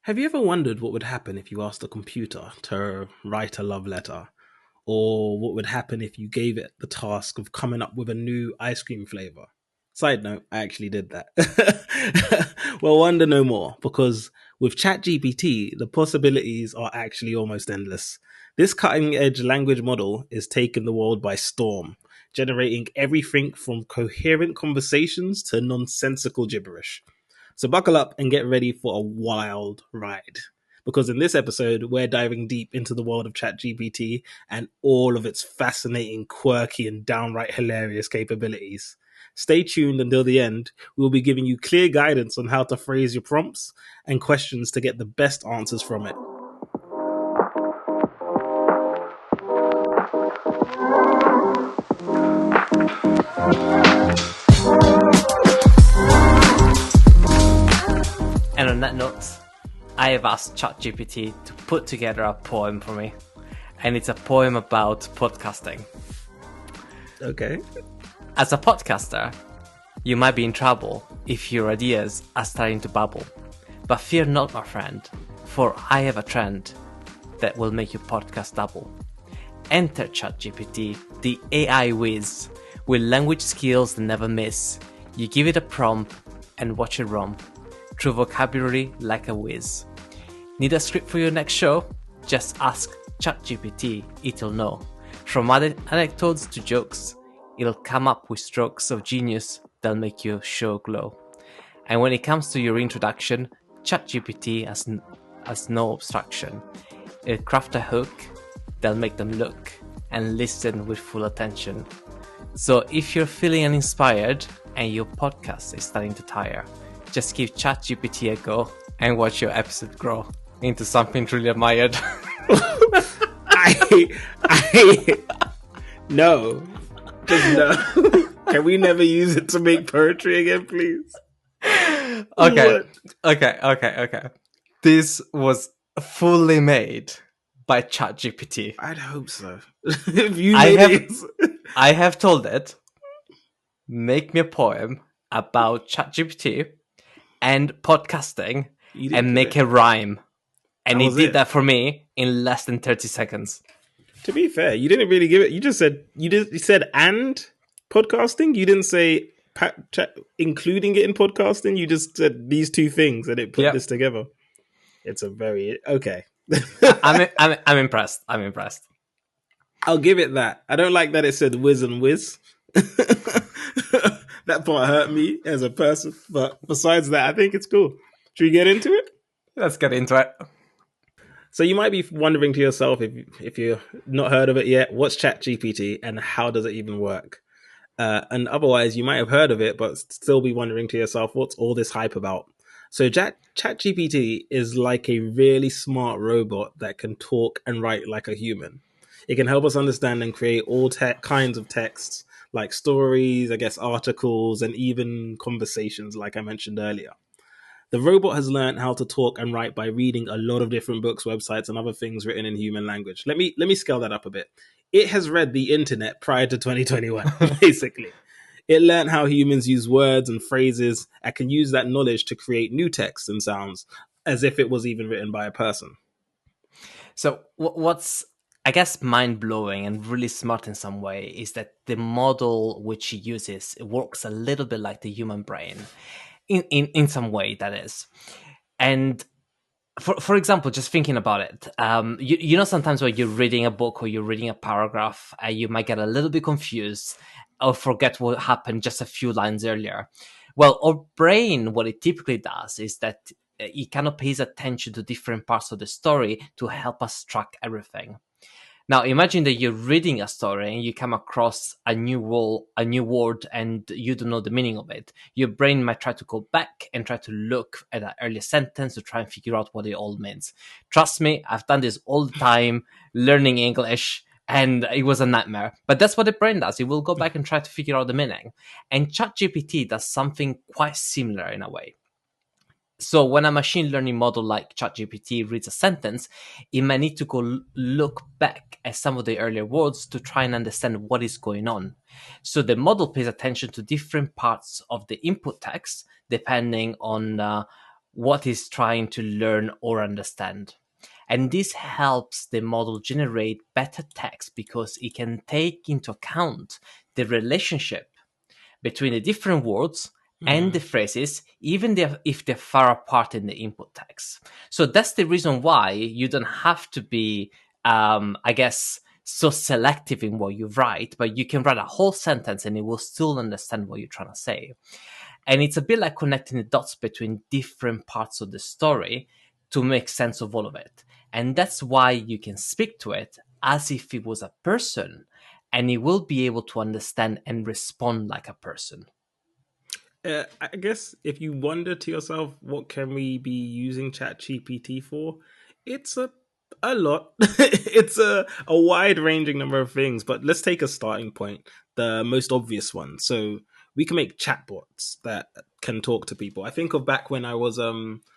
Have you ever wondered what would happen if you asked a computer to write a love letter? Or what would happen if you gave it the task of coming up with a new ice cream flavor? Side note, I actually did that. Well, wonder no more, because with ChatGPT, the possibilities are actually almost endless. This cutting edge language model is taking the world by storm, generating everything from coherent conversations to nonsensical gibberish. So buckle up and get ready for a wild ride. Because in this episode, we're diving deep into the world of ChatGPT and all of its fascinating, quirky, and downright hilarious capabilities. Stay tuned until the end. We'll be giving you clear guidance on how to phrase your prompts and questions to get the best answers from it. And on that note, I have asked ChatGPT to put together a poem for me. And it's a poem about podcasting. Okay. As a podcaster, you might be in trouble if your ideas are starting to bubble. But fear not, my friend, for I have a trend that will make your podcast double. Enter ChatGPT, the AI whiz, with language skills that never miss. You give it a prompt and watch it romp through vocabulary like a whiz. Need a script for your next show? Just ask ChatGPT, it'll know. From anecdotes to jokes, it'll come up with strokes of genius that'll make your show glow. And when it comes to your introduction, ChatGPT has no obstruction. It'll craft a hook that'll make them look and listen with full attention. So if you're feeling uninspired and your podcast is starting to tire, just give ChatGPT a go and watch your episode grow into something truly admired. No. Just no. Can we never use it to make poetry again, please? Okay. This was fully made by ChatGPT. I'd hope so. If you made I have told it, make me a poem about ChatGPT and podcasting and make a rhyme. And he did that for me in less than 30 seconds. To be fair, you didn't really give it. You just said you said and podcasting. You didn't say including it in podcasting. You just said these two things and it put this together. It's a very okay. I'm impressed. I'm impressed. I'll give it that. I don't like that it said whiz and whiz. That part hurt me as a person. But besides that, I think it's cool. Should we get into it? Let's get into it. So you might be wondering to yourself, if you've not heard of it yet, what's ChatGPT and how does it even work? And otherwise, you might have heard of it, but still be wondering to yourself, what's all this hype about? So ChatGPT is like a really smart robot that can talk and write like a human. It can help us understand and create all kinds of texts, like stories, I guess, articles, and even conversations, like I mentioned earlier. The robot has learned how to talk and write by reading a lot of different books, websites, and other things written in human language. Let me scale that up a bit. It has read the internet prior to 2021, basically. It learned how humans use words and phrases and can use that knowledge to create new texts and sounds as if it was even written by a person. So what's, I guess, mind-blowing and really smart in some way is that the model which it uses, it works a little bit like the human brain. In some way, that is. And for example, just thinking about it, you know, sometimes when you're reading a book or you're reading a paragraph, you might get a little bit confused or forget what happened just a few lines earlier. Well, our brain, what it typically does is that it kind of pays attention to different parts of the story to help us track everything. Now, imagine that you're reading a story and you come across a new word, and you don't know the meaning of it. Your brain might try to go back and try to look at an earlier sentence to try and figure out what it all means. Trust me, I've done this all the time learning English, and it was a nightmare. But that's what the brain does. It will go back and try to figure out the meaning. And ChatGPT does something quite similar in a way. So when a machine learning model like ChatGPT reads a sentence, it may need to go look back at some of the earlier words to try and understand what is going on. So the model pays attention to different parts of the input text, depending on what it's trying to learn or understand. And this helps the model generate better text because it can take into account the relationship between the different words and the Hmm. phrases, even if they're far apart in the input text. So that's the reason why you don't have to be, I guess, so selective in what you write, but you can write a whole sentence and it will still understand what you're trying to say. And it's a bit like connecting the dots between different parts of the story to make sense of all of it. And that's why you can speak to it as if it was a person, and it will be able to understand and respond like a person. I guess if you wonder to yourself, what can we be using ChatGPT for? It's a lot. It's a wide ranging number of things, but let's take a starting point, the most obvious one. So we can make chatbots that can talk to people. I think of back when I was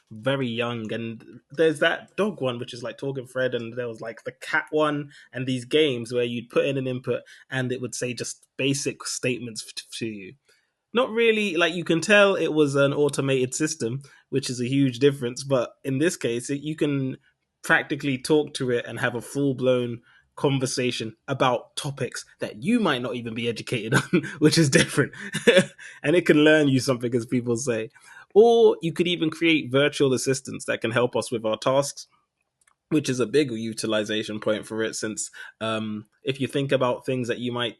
very young, and there's that dog one which is like talking Fred, and there was like the cat one, and these games where you'd put in an input and it would say just basic statements to you. Not really, like you can tell it was an automated system, which is a huge difference. But in this case, you can practically talk to it and have a full blown conversation about topics that you might not even be educated on, which is different. And it can learn you something, as people say. Or you could even create virtual assistants that can help us with our tasks, which is a big utilization point for it. Since if you think about things that you might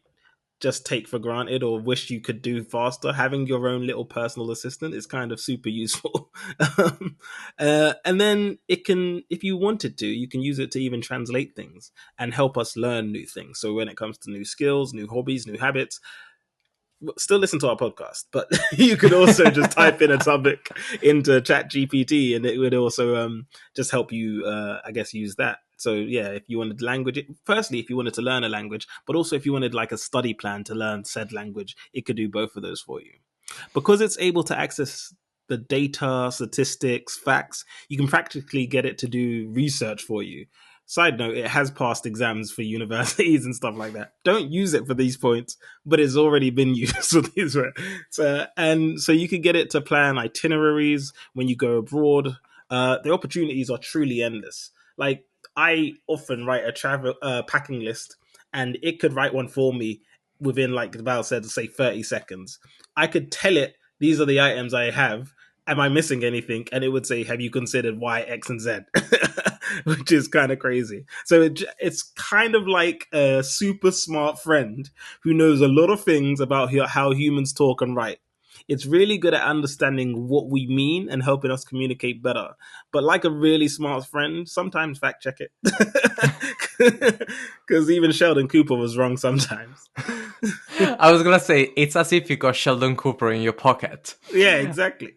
just take for granted or wish you could do faster, having your own little personal assistant is kind of super useful. And then it can, if you wanted to, you can use it to even translate things and help us learn new things. So when it comes to new skills, new hobbies, new habits, still listen to our podcast, but you could also just type in a topic into Chat GPT, and it would also just help you, I guess, use that. So yeah, if you wanted language, firstly, if you wanted to learn a language, but also if you wanted like a study plan to learn said language, it could do both of those for you. Because it's able to access the data, statistics, facts, you can practically get it to do research for you. Side note, it has passed exams for universities and stuff like that. Don't use it for these points, but it's already been used for these. So, and so you could get it to plan itineraries when you go abroad. The opportunities are truly endless. Like, I often write a travel packing list, and it could write one for me within, like Val said, say 30 seconds. I could tell it these are the items I have. Am I missing anything? And it would say, have you considered Y, X, and Z? Which is kind of crazy. So it's kind of like a super smart friend who knows a lot of things about how humans talk and write. It's really good at understanding what we mean and helping us communicate better. But like a really smart friend, sometimes fact check it. Because even Sheldon Cooper was wrong sometimes. I was gonna say it's as if you got Sheldon Cooper in your pocket. Yeah, exactly.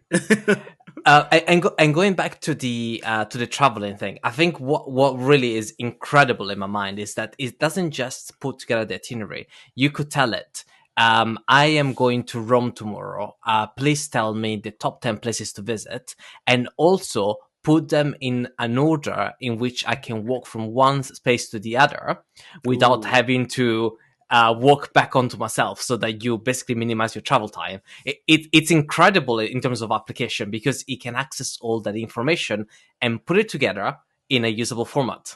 And going back to the traveling thing, I think what really is incredible in my mind is that it doesn't just put together the itinerary. You could tell it. I am going to Rome tomorrow. Please tell me the top 10 places to visit, and also put them in an order in which I can walk from one space to the other without Ooh. having to walk back onto myself, so that you basically minimize your travel time. It's incredible in terms of application because it can access all that information and put it together in a usable format.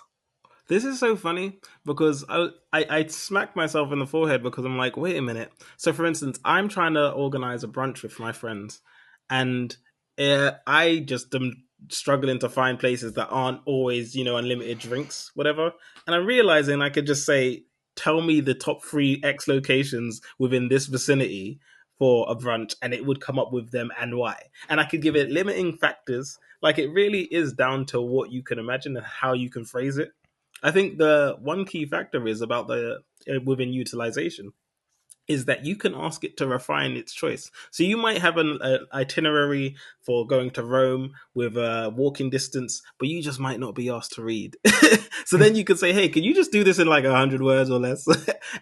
This is so funny because I smacked myself in the forehead because I'm like, wait a minute. So, for instance, I'm trying to organize a brunch with my friends, and I just am struggling to find places that aren't always, unlimited drinks, whatever. And I'm realizing I could just say, tell me the top three X locations within this vicinity for a brunch, and it would come up with them and why. And I could give it limiting factors. Like, it really is down to what you can imagine and how you can phrase it. I think the one key factor is about the within utilization is that you can ask it to refine its choice. So you might have an itinerary for going to Rome with a walking distance, but you just might not be asked to read. So then you could say, "Hey, can you just do this in like 100 words or less?"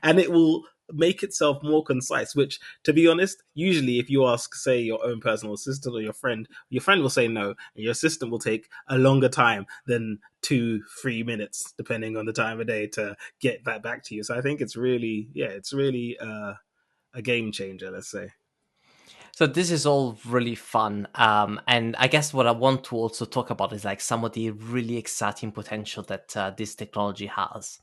And it will make itself more concise. Which, to be honest, usually if you ask, say, your own personal assistant or your friend will say no, and your assistant will take a longer time than 2-3 minutes, depending on the time of day, to get that back to you. So I think it's really, yeah, it's really a game changer, let's say. So this is all really fun, and I guess what I want to also talk about is like some of the really exciting potential that this technology has,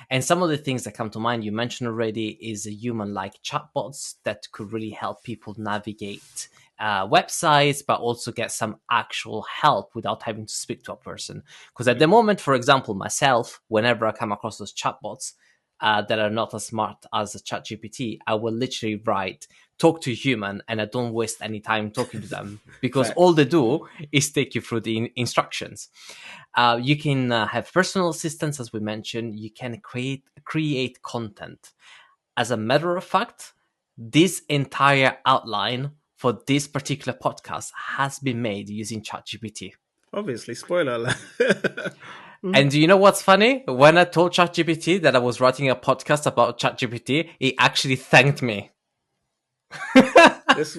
and some of the things that come to mind. You mentioned already is a human-like chatbots that could really help people navigate websites, but also get some actual help without having to speak to a person. Because at the moment, for example, myself, whenever I come across those chatbots, that are not as smart as a ChatGPT, I will literally write, talk to a human, and I don't waste any time talking to them because all Facts. they do is take you through the instructions. You can have personal assistants, as we mentioned. You can create content. As a matter of fact, this entire outline for this particular podcast has been made using ChatGPT. Obviously, spoiler alert. And do you know what's funny? When I told ChatGPT that I was writing a podcast about ChatGPT, it actually thanked me. This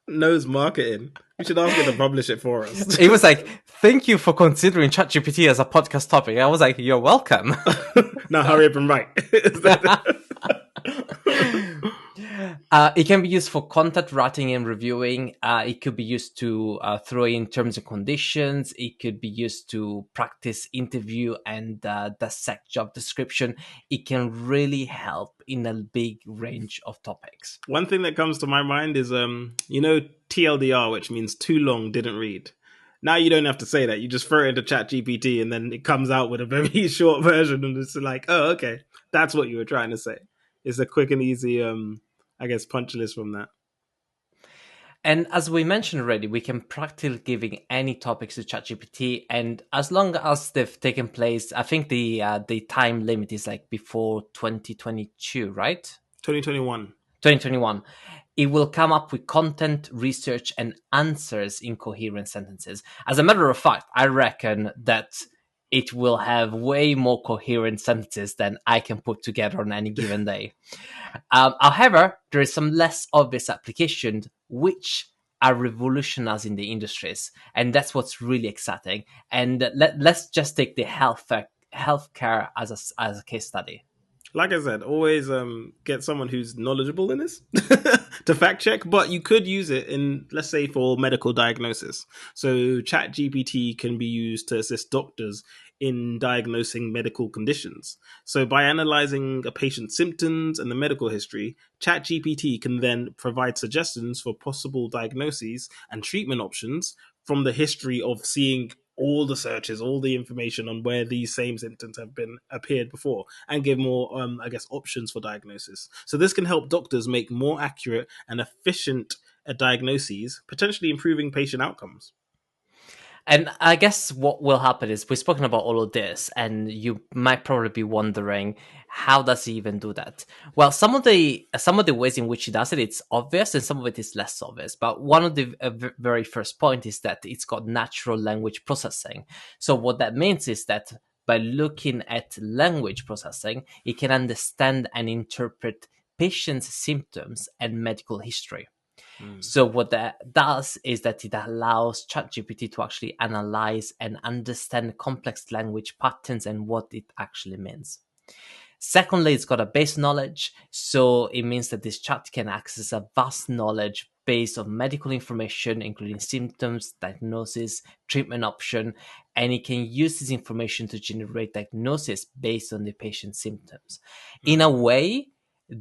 knows marketing. We should ask it to publish it for us. It was like, "Thank you for considering ChatGPT as a podcast topic." I was like, "You're welcome." Now hurry up and write. It can be used for content writing and reviewing. It could be used to throw in terms and conditions. It could be used to practice interview and dissect job description. It can really help in a big range of topics. One thing that comes to my mind is TLDR, which means too long, didn't read. Now you don't have to say that. You just throw it into Chat GPT and then it comes out with a very short version and it's like, oh, okay. That's what you were trying to say. It's a quick and easy I guess punch list from that. And as we mentioned already, we can practically giving any topics to ChatGPT, and as long as they've taken place, I think the time limit is like before 2022, right? 2021. 2021. It will come up with content, research, and answers in coherent sentences. As a matter of fact, I reckon that it will have way more coherent sentences than I can put together on any given day. However, there is some less obvious applications which are revolutionizing the industries, and that's what's really exciting. And let's just take the healthcare as a case study. Like I said, always get someone who's knowledgeable in this to fact check, but you could use it in, let's say, for medical diagnosis. So Chat GPT can be used to assist doctors in diagnosing medical conditions. So by analyzing a patient's symptoms and the medical history, Chat GPT can then provide suggestions for possible diagnoses and treatment options from the history of seeing all the searches, all the information on where these same symptoms have been appeared before, and give more, I guess, options for diagnosis. So this can help doctors make more accurate and efficient diagnoses, potentially improving patient outcomes. And I guess what will happen is we've spoken about all of this, and you might probably be wondering, how does he even do that? Well, some of the ways in which he does it, it's obvious, and some of it is less obvious. But one of the very first point is that it's got natural language processing. So what that means is that by looking at language processing, it can understand and interpret patients' symptoms and medical history. So what that does is that it allows ChatGPT to actually analyze and understand complex language patterns and what it actually means. Secondly, it's got a base knowledge. So it means that this chat can access a vast knowledge base of medical information, including symptoms, diagnosis, treatment option, and it can use this information to generate diagnosis based on the patient's symptoms. In a way,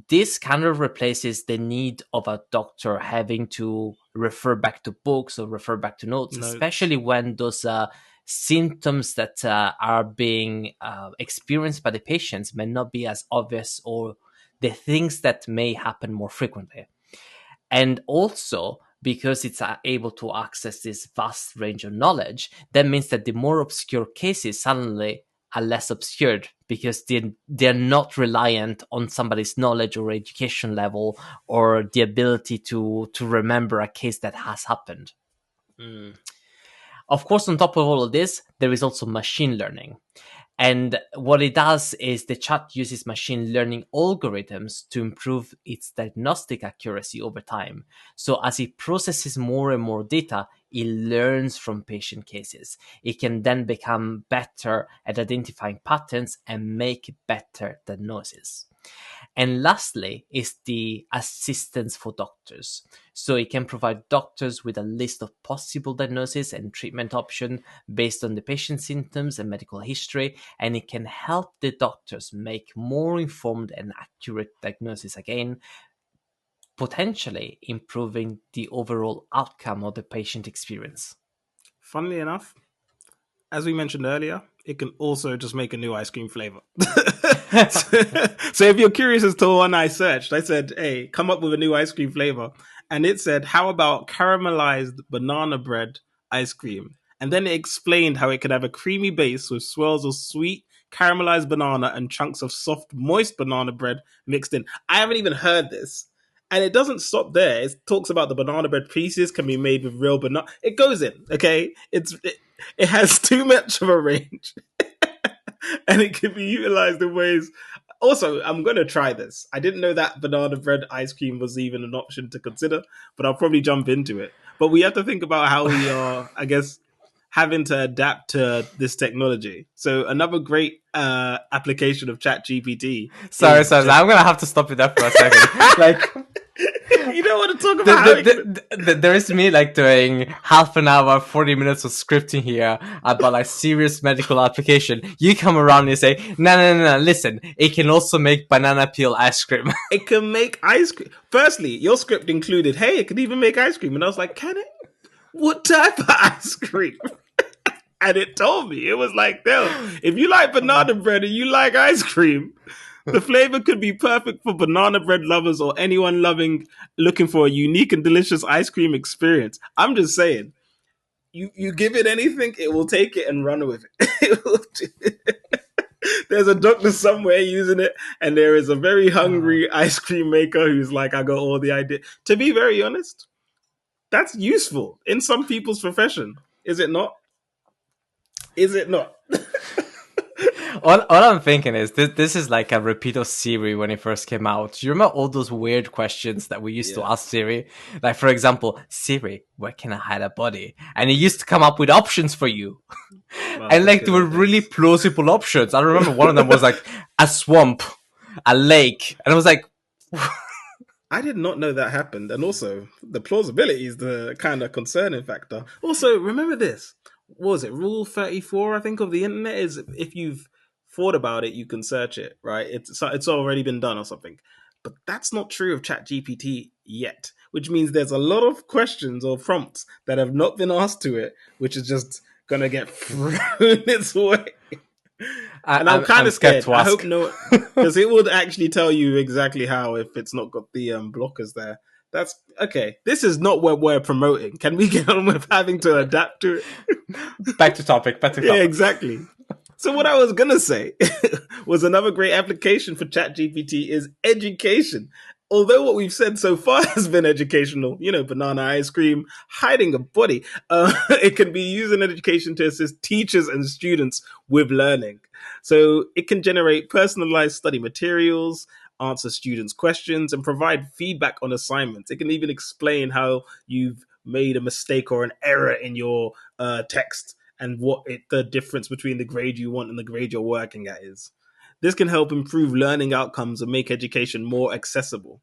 this kind of replaces the need of a doctor having to refer back to books or refer back to notes. Especially when those symptoms that are being experienced by the patients may not be as obvious, or the things that may happen more frequently. And also, because it's able to access this vast range of knowledge, that means that the more obscure cases suddenly are less obscured, because they're not reliant on somebody's knowledge or education level or the ability to remember a case that has happened. Of course, on top of all of this, there is also machine learning. And what it does is the chat uses machine learning algorithms to improve its diagnostic accuracy over time. So as it processes more and more data, it learns from patient cases. It can then become better at identifying patterns and make better diagnoses. And lastly is the assistance for doctors. So it can provide doctors with a list of possible diagnoses and treatment options based on the patient's symptoms and medical history, and it can help the doctors make more informed and accurate diagnoses, again, potentially improving the overall outcome of the patient experience. Funnily enough, as we mentioned earlier, it can also just make a new ice cream flavor. So if you're curious as to one I searched, I said, hey, come up with a new ice cream flavor. And it said, how about caramelized banana bread ice cream? And then it explained how it could have a creamy base with swirls of sweet caramelized banana and chunks of soft, moist banana bread mixed in. I haven't even heard this. And it doesn't stop there. It talks about the banana bread pieces can be made with real banana. It goes in, okay? It has too much of a range. And it can be utilized in ways. Also, I'm going to try this. I didn't know that banana bread ice cream was even an option to consider, but I'll probably jump into it. But we have to think about how we are, I guess, having to adapt to this technology. So another great application of ChatGPT Sorry, is sorry, just. I'm gonna have to stop you there for a second. Like, You don't want to talk about how there is me like doing half an hour, 40 minutes of scripting here about like serious medical application. You come around and say, no, listen, it can also make banana peel ice cream. it can make ice cream. Firstly, your script included, hey, it can even make ice cream. And I was like, can it? What type of ice cream? And it told me. It was like, no, if you like banana bread and you like ice cream, the flavor could be perfect for banana bread lovers or anyone looking for a unique and delicious ice cream experience. I'm just saying, you give it anything, it will take it and run with it. There's a doctor somewhere using it, and there is a very hungry ice cream maker who's like, I got all the idea. To be very honest, that's useful in some people's profession. Is it not? Is it not? All I'm thinking is this is like a repeat of Siri when it first came out. Do you remember all those weird questions that we used to ask Siri? Like, for example, Siri, where can I hide a body? And it used to come up with options for you. Well, And like, they were really plausible options. I remember one of them was like a swamp, a lake. And I was like, I did not know that happened. And also, the plausibility is the kind of concerning factor. Also, remember this. What was it? Rule 34, I think, of the internet is if you've thought about it, you can search it, right? It's already been done or something. But that's not true of ChatGPT yet, which means there's a lot of questions or prompts that have not been asked to it, which is just going to get thrown its way. And I'm kind of scared. I hope no, because it would actually tell you exactly how if it's not got the blockers there. That's okay. This is not what we're promoting. Can we get on with having to adapt to it? back to topic. Yeah, exactly. So what I was gonna say was another great application for ChatGPT is education. Although what we've said so far has been educational, banana ice cream, hiding a body, it can be used in education to assist teachers and students with learning. So it can generate personalized study materials, answer students' questions, and provide feedback on assignments. It can even explain how you've made a mistake or an error in your text and the difference between the grade you want and the grade you're working at is. This can help improve learning outcomes and make education more accessible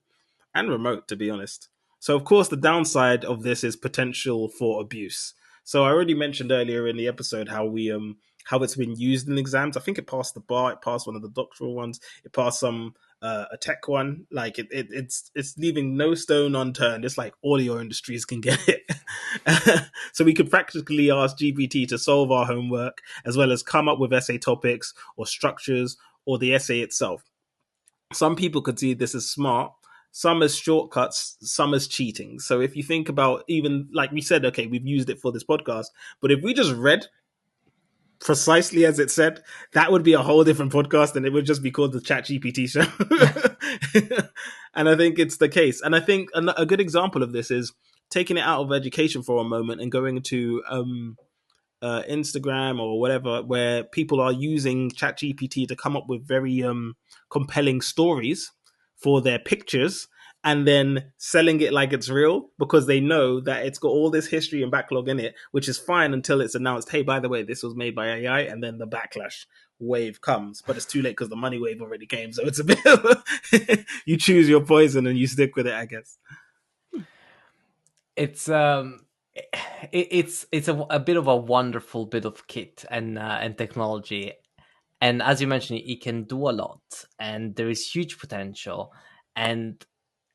and remote, to be honest. So, of course, the downside of this is potential for abuse. So, I already mentioned earlier in the episode how it's been used in exams. I think it passed the bar. It passed one of the doctoral ones. It passed some a tech one. Like it's leaving no stone unturned. It's like audio industries can get it. So we could practically ask GPT to solve our homework as well as come up with essay topics or structures or the essay itself. Some people could see this as smart, some as shortcuts, some as cheating. So if you think about, even like we said, okay, we've used it for this podcast, but if we just read precisely as it said, that would be a whole different podcast and it would just be called the Chat GPT show. And I think it's the case. And I think a good example of this is taking it out of education for a moment and going to Instagram or whatever, where people are using ChatGPT to come up with very compelling stories for their pictures. and then selling it like it's real because they know that it's got all this history and backlog in it, which is fine until it's announced, hey, by the way, this was made by AI, and then the backlash wave comes. But it's too late because the money wave already came. So it's a bit of you choose your poison and you stick with it, I guess. It's it's a bit of a wonderful bit of kit and technology, and as you mentioned, it can do a lot, and there is huge potential. And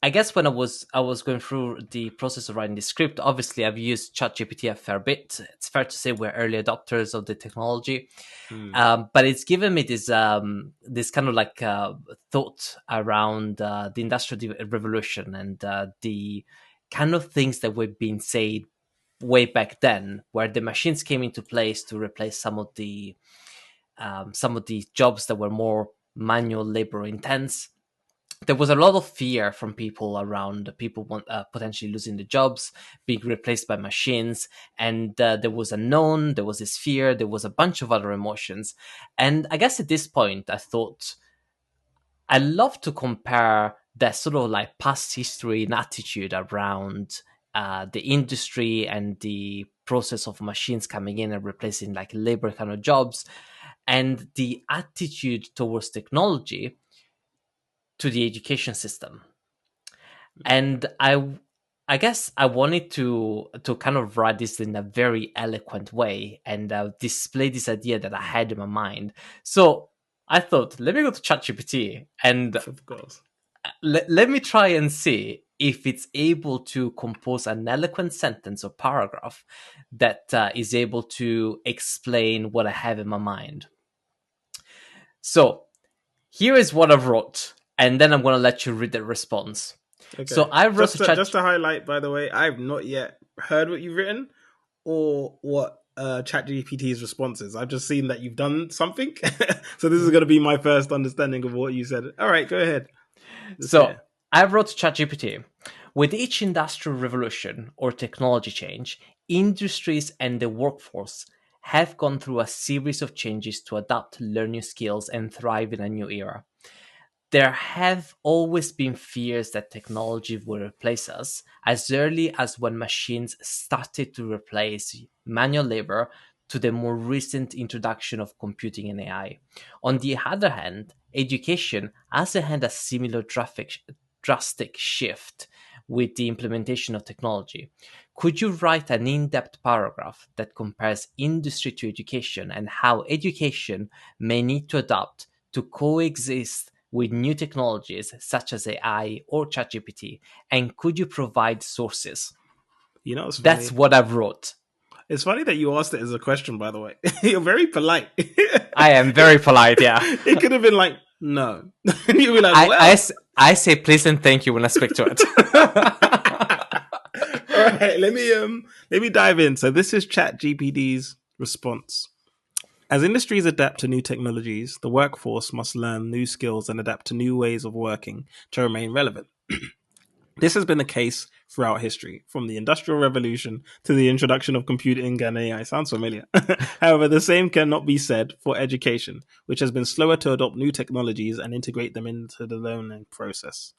I guess when I was going through the process of writing the script, obviously I've used ChatGPT a fair bit. It's fair to say we're early adopters of the technology, but it's given me this kind of like thought around the industrial revolution and the kind of things that were being said way back then, where the machines came into place to replace some of the jobs that were more manual labor intense. There was a lot of fear from people around people potentially losing the jobs, being replaced by machines, and there was a known, there was this fear, there was a bunch of other emotions. And I guess at this point I thought I love to compare that sort of like past history and attitude around the industry and the process of machines coming in and replacing like labor kind of jobs, and the attitude towards technology to the education system. And I guess I wanted to kind of write this in a very eloquent way and display this idea that I had in my mind. So I thought, let me go to ChatGPT and Of course. let me try and see if it's able to compose an eloquent sentence or paragraph that is able to explain what I have in my mind. So here is what I've wrote, and then I'm going to let you read the response. Okay. So I wrote just to highlight, by the way, I've not yet heard what you've written or what ChatGPT's response is. I've just seen that you've done something. So this is going to be my first understanding of what you said. All right, go ahead. So I wrote to ChatGPT. With each industrial revolution or technology change, industries and the workforce have gone through a series of changes to adapt, learn new skills, and thrive in a new era. There have always been fears that technology will replace us, as early as when machines started to replace manual labor to the more recent introduction of computing and AI. On the other hand, education has had a similar drastic shift with the implementation of technology. Could you write an in-depth paragraph that compares industry to education and how education may need to adapt to coexist with new technologies such as AI or ChatGPT? And could you provide sources? You know, it's That's funny. what I've wrote. It's funny that you asked it as a question, by the way. You're very polite. I am very polite, yeah. It could have been like, no. And you'd be like, well. I say please and thank you when I speak to it. All right, let me dive in. So this is ChatGPT's response. As industries adapt to new technologies, the workforce must learn new skills and adapt to new ways of working to remain relevant. This has been the case throughout history, from the Industrial Revolution to the introduction of computing and AI. Sounds familiar. However, the same cannot be said for education, which has been slower to adopt new technologies and integrate them into the learning process.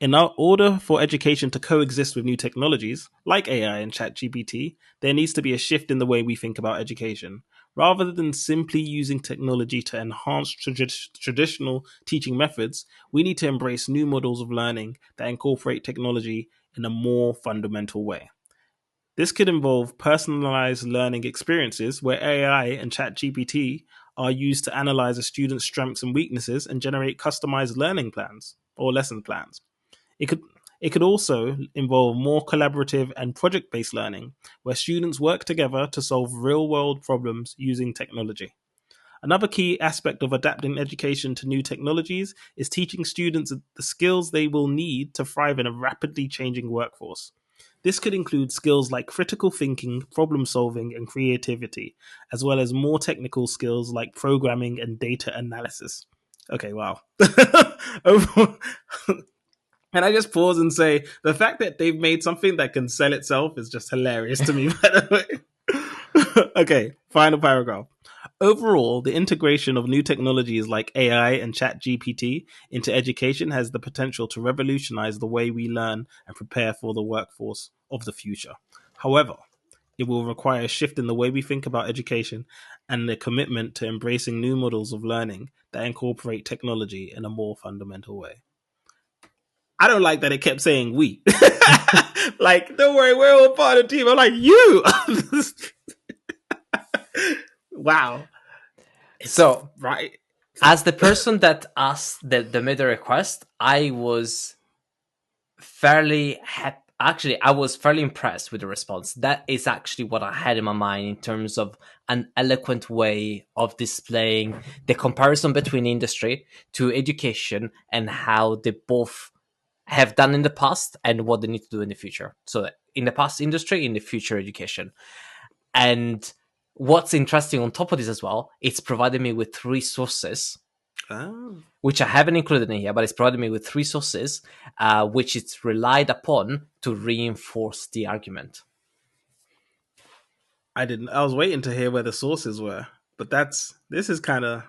In order for education to coexist with new technologies, like AI and ChatGPT, there needs to be a shift in the way we think about education. Rather than simply using technology to enhance traditional teaching methods, we need to embrace new models of learning that incorporate technology in a more fundamental way. This could involve personalized learning experiences where AI and ChatGPT are used to analyze a student's strengths and weaknesses and generate customized learning plans or lesson plans. It could it could also involve more collaborative and project-based learning, where students work together to solve real-world problems using technology. Another key aspect of adapting education to new technologies is teaching students the skills they will need to thrive in a rapidly changing workforce. This could include skills like critical thinking, problem solving, and creativity, as well as more technical skills like programming and data analysis. Okay, wow. And I just pause and say the fact that they've made something that can sell itself is just hilarious to me, by the way. Okay, final paragraph. Overall, the integration of new technologies like AI and ChatGPT into education has the potential to revolutionize the way we learn and prepare for the workforce of the future. However, it will require a shift in the way we think about education and a commitment to embracing new models of learning that incorporate technology in a more fundamental way. I don't like that it kept saying we. Like, don't worry, we're all part of the team. I'm like, you. Wow. It's So, right. as the person that asked the made the request, I was fairly happy. Actually, I was fairly impressed with the response. That is actually what I had in my mind in terms of an eloquent way of displaying the comparison between industry to education and how they both have done in the past and what they need to do in the future. So, in the past, industry, in the future, education. And what's interesting on top of this as well, it's provided me with three sources, Oh, which I haven't included in here, but it's provided me with three sources, which it's relied upon to reinforce the argument. I didn't. I was waiting to hear where the sources were, but this is kind of.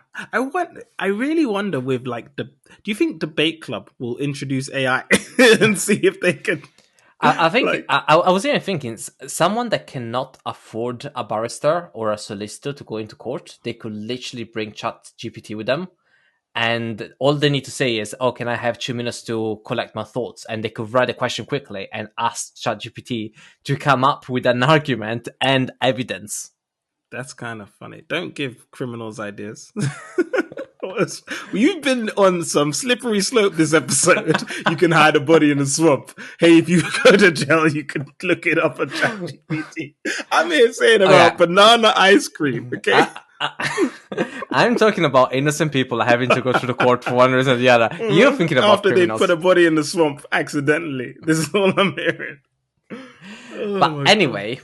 I really wonder with like the. Do you think Debate Club will introduce AI and see if they can I think like? I was even thinking someone that cannot afford a barrister or a solicitor to go into court, they could literally bring Chat GPT with them, and all they need to say is, "Oh, can I have 2 minutes to collect my thoughts?" And they could write a question quickly and ask ChatGPT to come up with an argument and evidence. That's kind of funny. Don't give criminals ideas. You've been on some slippery slope this episode. You can hide a body in the swamp. Hey, if you go to jail, you can look it up on ChatGPT. I'm here saying Okay, about banana ice cream. Okay. I'm talking about innocent people having to go through the court for one reason or the other. You're thinking about After they put criminals. a body in the swamp accidentally. This is all I'm hearing. Oh But my god. anyway,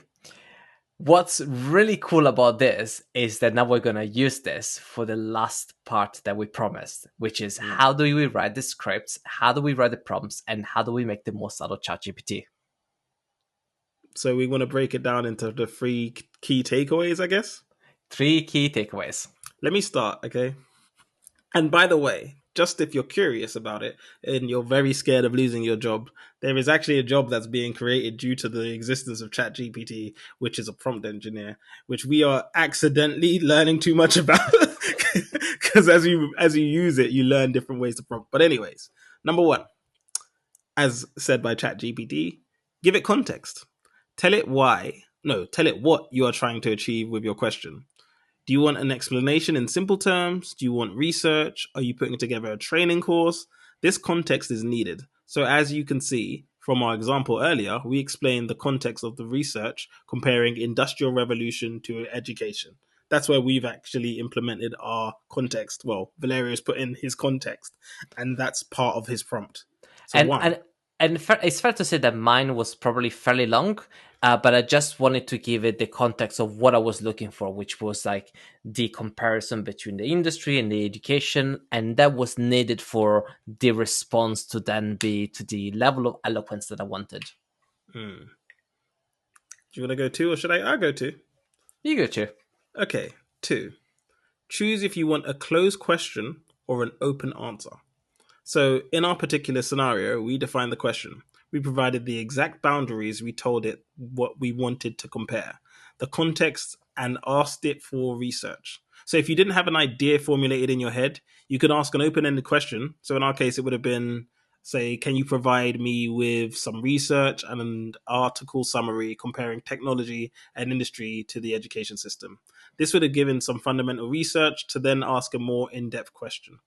what's really cool about this is that now we're going to use this for the last part that we promised, which is Mm. how do we write the scripts, how do we write the prompts, and how do we make the most out of ChatGPT? So we want to break it down into the three key takeaways, I guess. Three key takeaways. Let me start, okay? And by the way, just if you're curious about it and you're very scared of losing your job, there is actually a job that's being created due to the existence of ChatGPT, which is a prompt engineer, which we are accidentally learning too much about. Because as you use it, you learn different ways to prompt. But anyways, number one, as said by ChatGPT, give it context. Tell it why. No, tell it what you are trying to achieve with your question. Do you want an explanation in simple terms? Do you want research? Are you putting together a training course? This context is needed. So, as you can see from our example earlier, we explained the context of the research comparing industrial revolution to education. That's where we've actually implemented our context. Well, Valerius put in his context, and that's part of his prompt. So, And one, and it's fair to say that mine was probably fairly long, but I just wanted to give it the context of what I was looking for, which was like the comparison between the industry and the education, and that was needed for the response to then be to the level of eloquence that I wanted. do you want to go two or should I go two? You go too. Okay, two. Choose if you want a closed question or an open answer. So, in our particular scenario, we defined the question. We provided the exact boundaries. We told it what we wanted to compare, the context, and asked it for research. So, if you didn't have an idea formulated in your head, you could ask an open ended question. So, in our case, it would have been, say, can you provide me with some research and an article summary comparing technology and industry to the education system? This would have given some fundamental research to then ask a more in depth question.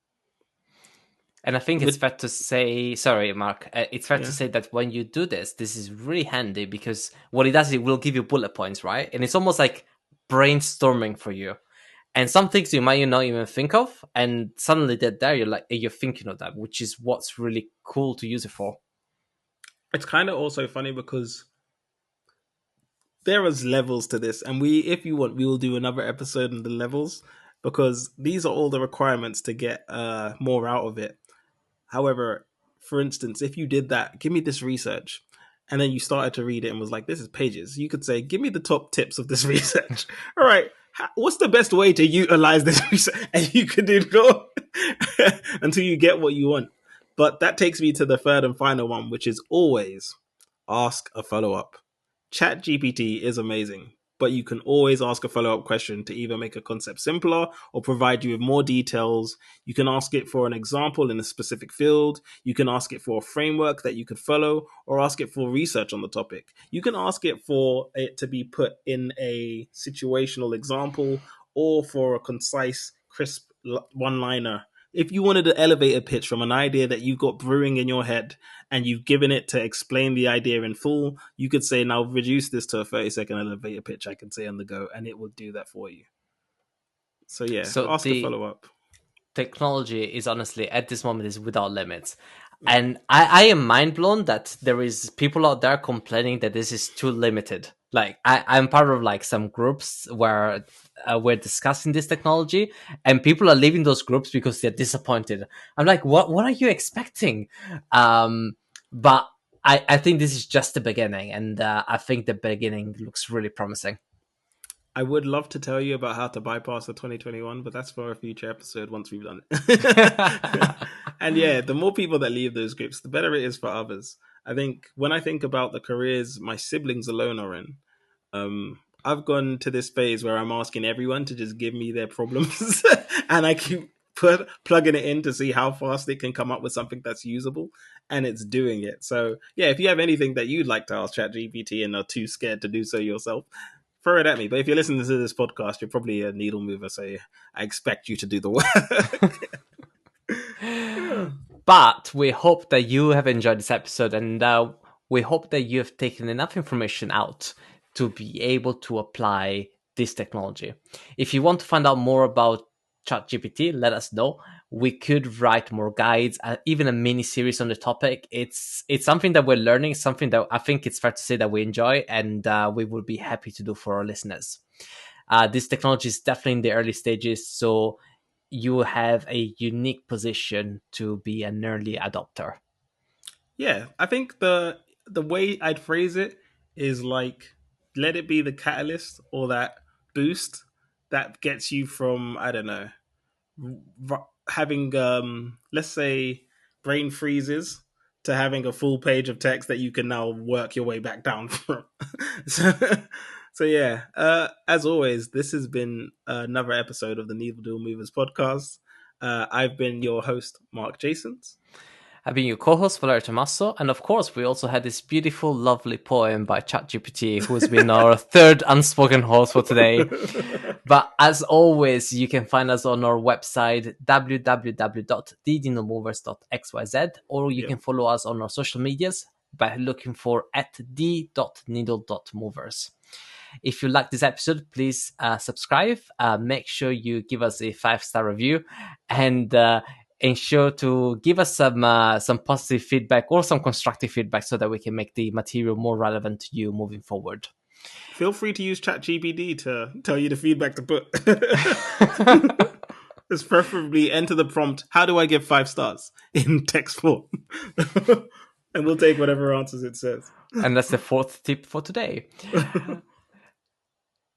And I think it's With fair to say, sorry, Mark, it's fair to Yeah. say that when you do this, this is really handy because what it does, it will give you bullet points, right? And it's almost like brainstorming for you. And some things you might not even think of, and suddenly they're there. You're like, you're thinking of that, which is what's really cool to use it for. It's kind of also funny because there is levels to this, and if you want, we will do another episode on the levels because these are all the requirements to get more out of it. However, for instance, if you did that, give me this research. and then you started to read it and was like, this is pages. You could say, give me the top tips of this research. All right. What's the best way to utilize this research? And you could go until you get what you want. But that takes me to the third and final one, which is always ask a follow-up. ChatGPT is amazing, but you can always ask a follow-up question to either make a concept simpler or provide you with more details. You can ask it for an example in a specific field. You can ask it for a framework that you could follow, or ask it for research on the topic. You can ask it for it to be put in a situational example or for a concise, crisp one-liner. If you wanted an elevator pitch from an idea that you've got brewing in your head and you've given it to explain the idea in full, you could say, now reduce this to a 30-second elevator pitch I can say on the go, and it will do that for you. So yeah, So ask a the follow-up. technology is honestly at this moment is without limits. And I am mind blown that there is people out there complaining that this is too limited. Like I'm part of like some groups where we're discussing this technology, and people are leaving those groups because they're disappointed. I'm like, what are you expecting? But I think this is just the beginning, and I think the beginning looks really promising. I would love to tell you about how to bypass the 2021, but that's for a future episode once we've done it. And yeah, the more people that leave those groups, the better it is for others. I think when I think about the careers my siblings alone are in, I've gone to this phase where I'm asking everyone to just give me their problems and I keep plugging it in to see how fast it can come up with something that's usable, and it's doing it. So yeah, if you have anything that you'd like to ask ChatGPT and are too scared to do so yourself, throw it at me. But if you're listening to this podcast, you're probably a needle mover, so I expect you to do the work. But we hope that you have enjoyed this episode, and we hope that you have taken enough information out to be able to apply this technology. If you want to find out more about ChatGPT, let us know. We could write more guides, even a mini series on the topic. It's something that we're learning, something that I think it's fair to say that we enjoy, and we will be happy to do for our listeners. This technology is definitely in the early stages, so you have a unique position to be an early adopter. Yeah, I think the way I'd phrase it is like, let it be the catalyst or that boost that gets you from, I don't know, having let's say brain freezes to having a full page of text that you can now work your way back down from. so, so yeah, as always, this has been another episode of the Needle Movers podcast. I've been your host, Mark Jasons. I've been your co-host, Valerio Tommaso, and of course, we also had this beautiful, lovely poem by ChatGPT, who has been our third unspoken host for today. But as always, you can find us on our website, www.theneedlemovers.xyz, or you can follow us on our social medias by looking for @the.needle.movers. If you like this episode, please subscribe. Make sure you give us a 5-star review, and ensure to give us some positive feedback or some constructive feedback so that we can make the material more relevant to you moving forward. Feel free to use ChatGPT to tell you the feedback to put. It's preferably enter the prompt, how do I give 5 stars in text form? And we'll take whatever answers it says. And that's the 4th tip for today.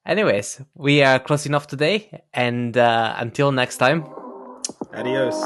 Anyways, we are closing off today, and until next time. Adios.